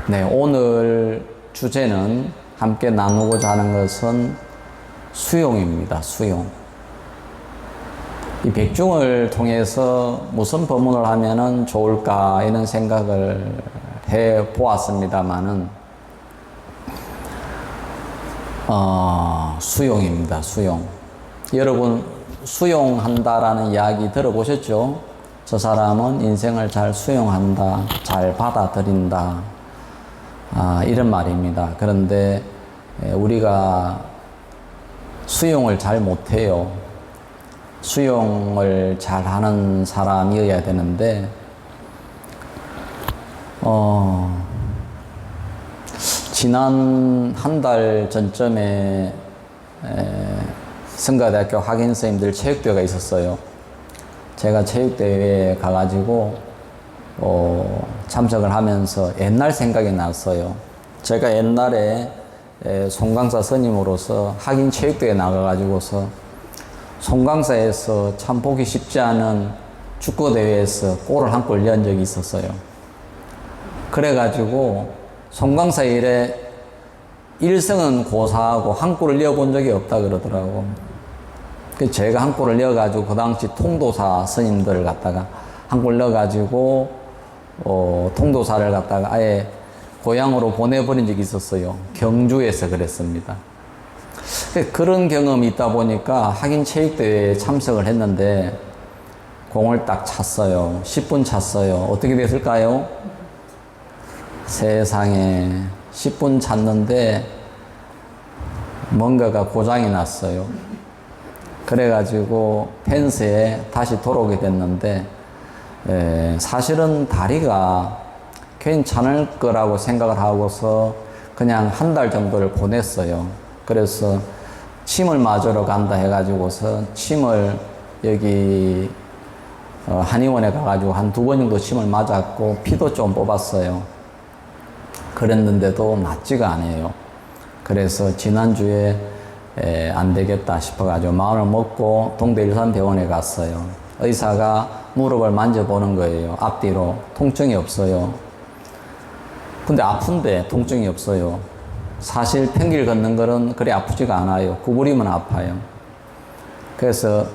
네, 오늘 주제는 함께 나누고자 하는 것은 수용입니다. 수용. 이 백중을 통해서 무슨 법문을 하면은 좋을까 이런 생각을 해 보았습니다만은 수용입니다. 수용. 여러분 수용한다라는 이야기 들어보셨죠? 저 사람은 인생을 잘 수용한다, 잘 받아들인다, 이런 말입니다. 그런데 우리가 수용을 잘 못해요. 수용을 잘하는 사람이어야 되는데 지난 한 달 전쯤에 성가대학교 학인 선생님들 체육대회가 있었어요. 제가 체육대회에 가가지고 참석을 하면서 옛날 생각이 났어요. 제가 옛날에 송강사 스님으로서 학인 체육대회에 나가가지고서 송강사에서 참 보기 쉽지 않은 축구대회에서 골을 한 골 넣은 적이 있었어요. 그래가지고 송강사 일에 1승은 고사하고 한 골을 넣어본 적이 없다 그러더라고. 제가 한 골을 넣어가지고 그 당시 통도사 스님들을 갖다가 한 골 넣어가지고 통도사를 갖다가 아예 고향으로 보내버린 적이 있었어요. 경주에서 그랬습니다. 그런 경험이 있다 보니까 학인 체육대회에 참석을 했는데 공을 딱 찼어요. 10분 찼어요. 어떻게 됐을까요? 세상에 10분 찼는데 뭔가가 고장이 났어요. 그래가지고 펜스에 다시 돌아오게 됐는데 사실은 다리가 괜찮을 거라고 생각을 하고서 그냥 한 달 정도를 보냈어요. 그래서 침을 맞으러 간다 해가지고서 침을 여기 한의원에 가가지고 한 2번 정도 침을 맞았고 피도 좀 뽑았어요. 그랬는데도 낫지가 않아요. 그래서 지난주에 안 되겠다 싶어가지고 마음을 먹고 동대 일산병원에 갔어요. 의사가 무릎을 만져보는 거예요. 앞뒤로. 통증이 없어요. 근데 아픈데 통증이 없어요. 사실 평길 걷는 거는 그리 아프지가 않아요. 구부리면 아파요. 그래서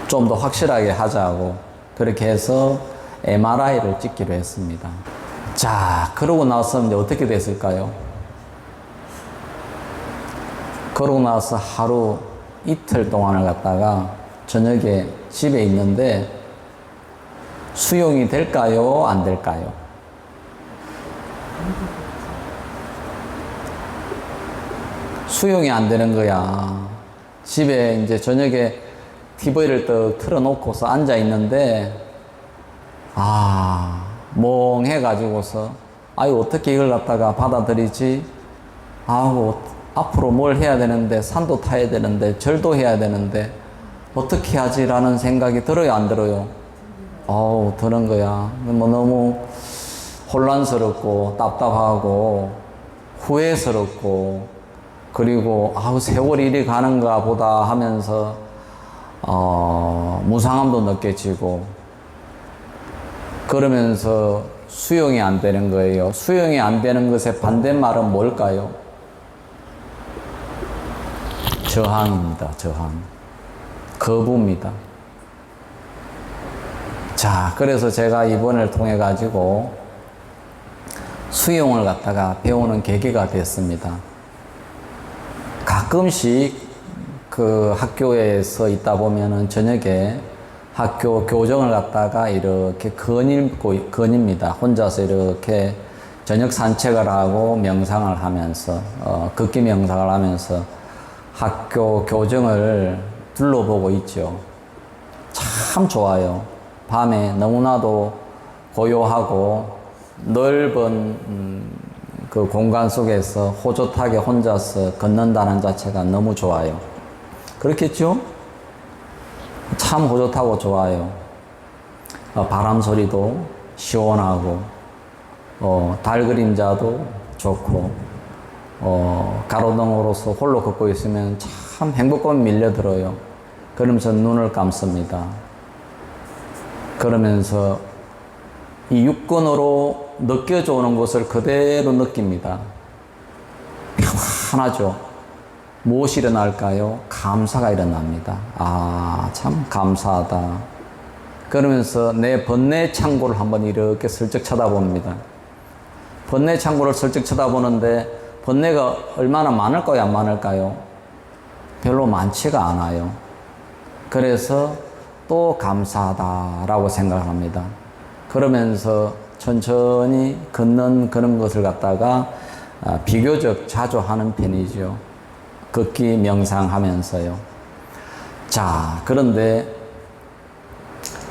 좀 더 확실하게 하자고 그렇게 해서 MRI를 찍기로 했습니다. 자, 그러고 나서 이제 어떻게 됐을까요? 그러고 나서 하루 이틀 동안을 갔다가 저녁에 집에 있는데 수용이 될까요? 안 될까요? 수용이 안 되는 거야. 집에 이제 저녁에 TV를 떡 틀어놓고서 앉아 있는데 멍해가지고서 어떻게 이걸 갖다가 받아들이지? 앞으로 뭘 해야 되는데 산도 타야 되는데 절도 해야 되는데 어떻게 하지라는 생각이 들어요, 안 들어요? 드는 거야. 너무 혼란스럽고 답답하고 후회스럽고 그리고 세월이 이리 가는가 보다 하면서 무상함도 느껴지고 그러면서 수용이 안 되는 거예요. 수용이 안 되는 것의 반대말은 뭘까요? 저항입니다. 저항. 거부입니다. 자, 그래서 제가 이번을 통해 가지고 수용을 갖다가 배우는 계기가 됐습니다. 가끔씩 그 학교에서 있다 보면은 저녁에 학교 교정을 갖다가 이렇게 거닙니다. 혼자서 이렇게 저녁 산책을 하고 명상을 하면서, 걷기 명상을 하면서 학교 교정을 둘러보고 있죠. 참 좋아요. 밤에 너무나도 고요하고 넓은 그 공간 속에서 호젓하게 혼자서 걷는다는 자체가 너무 좋아요. 그렇겠죠? 참 호젓하고 좋아요. 바람 소리도 시원하고, 달 그림자도 좋고, 가로등으로서 홀로 걷고 있으면 참 행복감이 밀려들어요. 그러면서 눈을 감습니다. 그러면서 이 육근으로 느껴져 오는 것을 그대로 느낍니다. 편하죠. 무엇이 일어날까요? 감사가 일어납니다. 아, 참 감사하다. 그러면서 내 번뇌 창고를 한번 이렇게 슬쩍 쳐다봅니다. 번뇌 창고를 슬쩍 쳐다보는데 번뇌가 얼마나 많을까요? 안 많을까요? 별로 많지가 않아요. 그래서 또 감사하다라고 생각을 합니다. 그러면서 천천히 걷는 그런 것을 갖다가 비교적 자주 하는 편이죠. 걷기 명상하면서요. 자, 그런데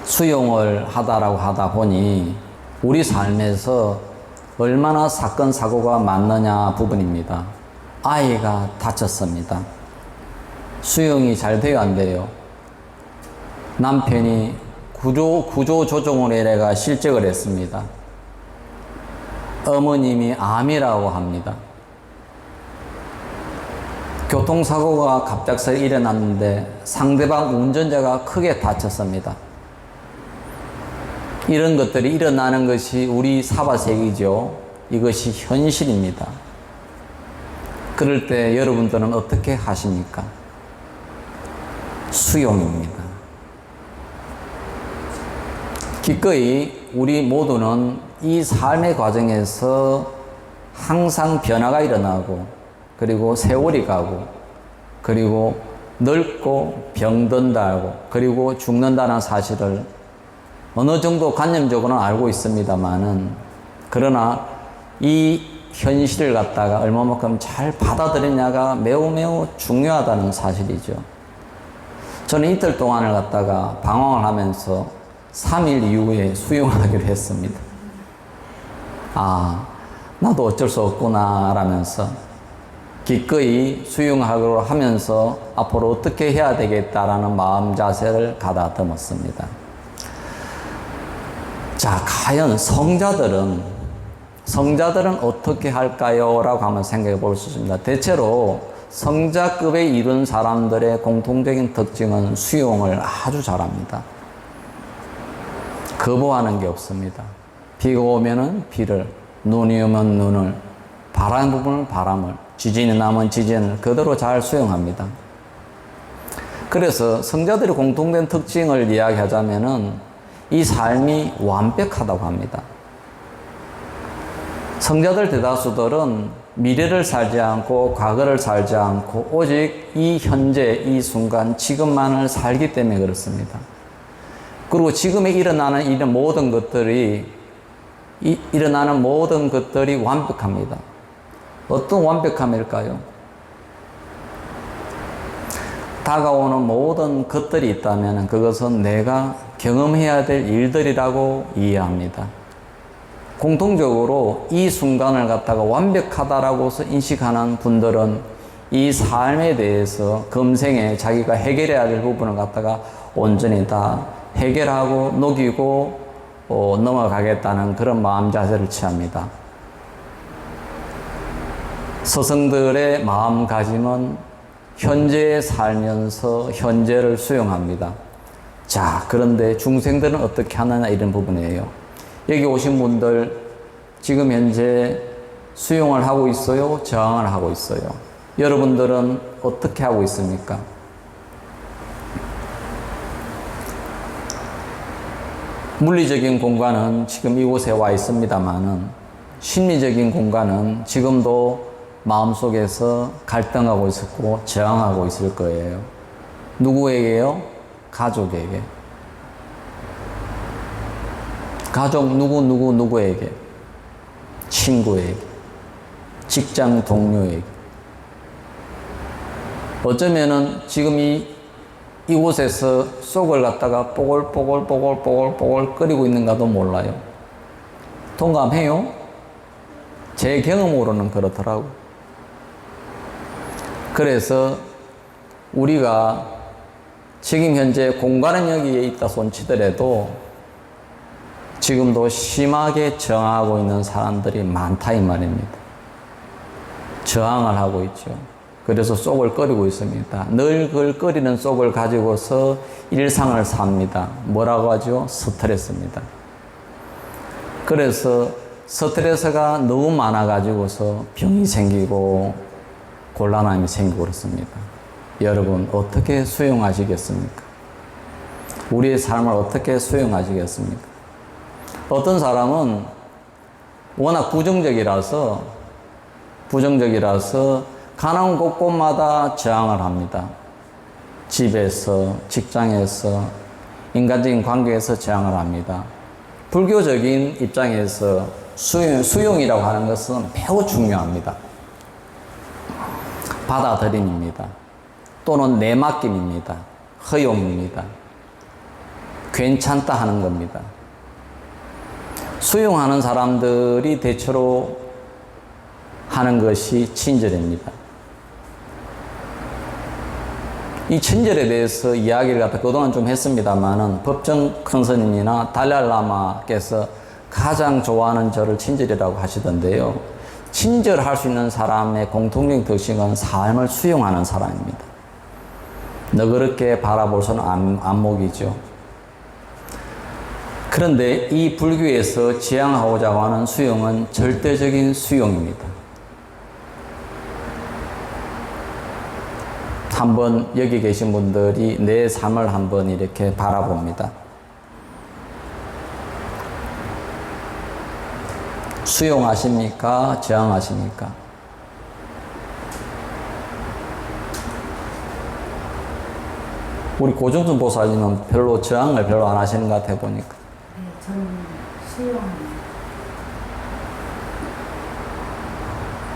수용을 하다라고 하다 보니 우리 삶에서 얼마나 사건, 사고가 많느냐 부분입니다. 아이가 다쳤습니다. 수용이 잘 돼요, 안 돼요? 남편이 구조 조정을 해가 실직을 했습니다. 어머님이 암이라고 합니다. 교통사고가 갑작스레 일어났는데 상대방 운전자가 크게 다쳤습니다. 이런 것들이 일어나는 것이 우리 사바세계이죠. 이것이 현실입니다. 그럴 때 여러분들은 어떻게 하십니까? 수용입니다. 기꺼이 우리 모두는 이 삶의 과정에서 항상 변화가 일어나고 그리고 세월이 가고 그리고 늙고 병든다고 그리고 죽는다는 사실을 어느 정도 관념적으로는 알고 있습니다만은 그러나 이 현실을 갖다가 얼마만큼 잘 받아들이냐가 매우 중요하다는 사실이죠. 저는 이틀 동안을 갖다가 방황을 하면서 3일 이후에 수용하기로 했습니다. 아, 나도 어쩔 수 없구나 라면서 기꺼이 수용하기로 하면서 앞으로 어떻게 해야 되겠다라는 마음 자세를 가다듬었습니다. 자, 과연 성자들은 어떻게 할까요? 라고 한번 생각해 볼 수 있습니다. 대체로 성자급에 이른 사람들의 공통적인 특징은 수용을 아주 잘합니다. 거부하는 게 없습니다. 비가 오면은 비를, 눈이 오면 눈을, 바람 부분은 바람을, 지진이 나면 지진을 그대로 잘 수용합니다. 그래서 성자들의 공통된 특징을 이야기하자면은 이 삶이 완벽하다고 합니다. 성자들 대다수들은 미래를 살지 않고 과거를 살지 않고 오직 이 현재, 이 순간, 지금만을 살기 때문에 그렇습니다. 그리고 지금에 일어나는 이런 모든 것들이 완벽합니다. 어떤 완벽함일까요? 다가오는 모든 것들이 있다면 그것은 내가 경험해야 될 일들이라고 이해합니다. 공통적으로 이 순간을 갖다가 완벽하다라고 인식하는 분들은 이 삶에 대해서 금생에 자기가 해결해야 될 부분을 갖다가 온전히 다 해결하고 녹이고 넘어가겠다는 그런 마음 자세를 취합니다. 스승들의 마음가짐은 현재에 살면서 현재를 수용합니다. 자, 그런데 중생들은 어떻게 하느냐 이런 부분이에요. 여기 오신 분들 지금 현재 수용을 하고 있어요? 저항을 하고 있어요? 여러분들은 어떻게 하고 있습니까? 물리적인 공간은 지금 이곳에 와 있습니다만은 심리적인 공간은 지금도 마음속에서 갈등하고 있었고 저항하고 있을 거예요. 누구에게요? 가족에게. 가족 누구에게? 친구에게. 직장 동료에게. 어쩌면은 지금 이곳에서 속을 갖다가 뽀글뽀글 끓이고 있는가도 몰라요. 동감해요? 제 경험으로는 그렇더라고요. 그래서 우리가 지금 현재 공간은 여기에 있다 손치더라도 지금도 심하게 저항하고 있는 사람들이 많다 이 말입니다. 저항을 하고 있죠. 그래서 속을 끓이고 있습니다. 늘 그걸 끓이는 속을 가지고서 일상을 삽니다. 뭐라고 하죠? 스트레스입니다. 그래서 스트레스가 너무 많아가지고서 병이 생기고 곤란함이 생기고 그렇습니다. 여러분, 어떻게 수용하시겠습니까? 우리의 삶을 어떻게 수용하시겠습니까? 어떤 사람은 워낙 부정적이라서 가는 곳곳마다 저항을 합니다. 집에서, 직장에서, 인간적인 관계에서 저항을 합니다. 불교적인 입장에서 수용이라고 하는 것은 매우 중요합니다. 받아들임입니다. 또는 내맡김입니다. 허용입니다. 괜찮다 하는 겁니다. 수용하는 사람들이 대체로 하는 것이 친절입니다. 이 친절에 대해서 이야기를 그동안 좀 했습니다만은 법정 큰 스님이나 달랄라마께서 가장 좋아하는 저를 친절이라고 하시던데요. 친절할 수 있는 사람의 공통적인 특징은 삶을 수용하는 사람입니다. 너그럽게 바라볼 수는 안목이죠. 그런데 이 불교에서 지향하고자 하는 수용은 절대적인 수용입니다. 한번 여기 계신 분들이 내 삶을 한번 이렇게 바라봅니다. 수용하십니까? 저항하십니까? 우리 고정순 보살님은 별로 저항을 별로 안 하시는 것 같아 보니까. 네, 저는 수용합니다.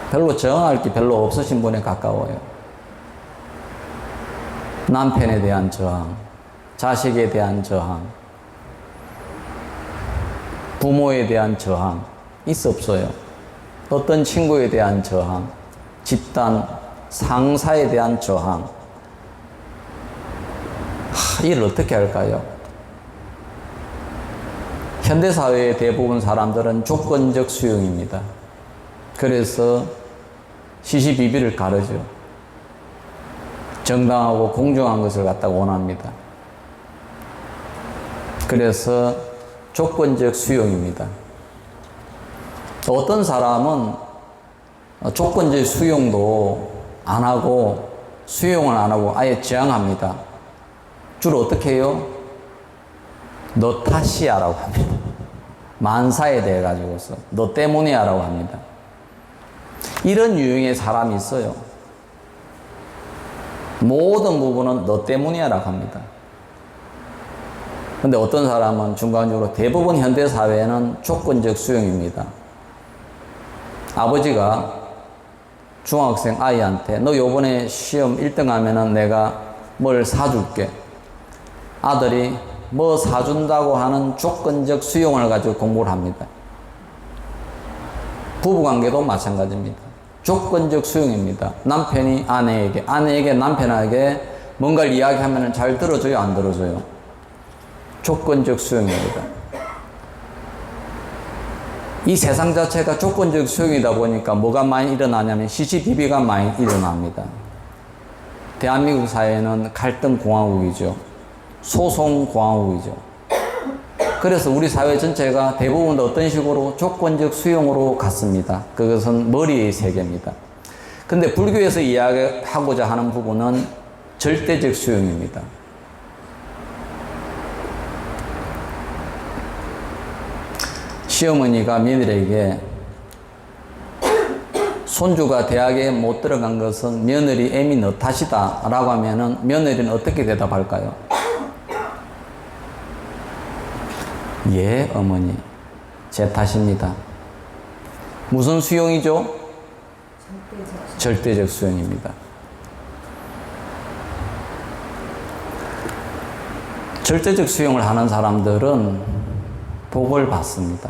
별로 저항할 게 별로 없으신 분에 가까워요. 남편에 대한 저항, 자식에 대한 저항, 부모에 대한 저항, 있어 없어요? 어떤 친구에 대한 저항, 집단, 상사에 대한 저항. 이를 어떻게 할까요? 현대사회의 대부분 사람들은 조건적 수용입니다. 그래서 시시비비를 가르죠. 정당하고 공정한 것을 갖다가 원합니다. 그래서 조건적 수용입니다. 어떤 사람은 조건적 수용도 안 하고 수용을 안 하고 아예 저항합니다. 주로 어떻게 해요? 너 탓이야 라고 합니다. 만사에 대해 가지고서 너 때문이야 라고 합니다. 이런 유형의 사람이 있어요. 모든 부분은 너 때문이야 라고 합니다. 근데 어떤 사람은 중간적으로 대부분 현대사회는 조건적 수용입니다. 아버지가 중학생 아이한테 너 요번에 시험 1등 하면은 내가 뭘 사줄게. 아들이 뭐 사준다고 하는 조건적 수용을 가지고 공부를 합니다. 부부관계도 마찬가지입니다. 조건적 수용입니다. 남편이 아내에게, 아내에게 남편에게 뭔가를 이야기하면 잘 들어줘요, 안 들어줘요? 조건적 수용입니다. 이 세상 자체가 조건적 수용이다 보니까 뭐가 많이 일어나냐면 시시비비가 많이 일어납니다. 대한민국 사회는 갈등공화국이죠. 소송공화국이죠. 그래서 우리 사회 전체가 대부분 어떤 식으로 조건적 수용으로 갔습니다. 그것은 머리의 세계입니다. 근데 불교에서 이야기하고자 하는 부분은 절대적 수용입니다. 시어머니가 며느리에게 손주가 대학에 못 들어간 것은 며느리 애미 너 탓이다 라고 하면은 며느리는 어떻게 대답할까요? 예, 어머니. 제 탓입니다. 무슨 수용이죠? 절대적 수용입니다. 절대적 수용을 하는 사람들은 복을 받습니다.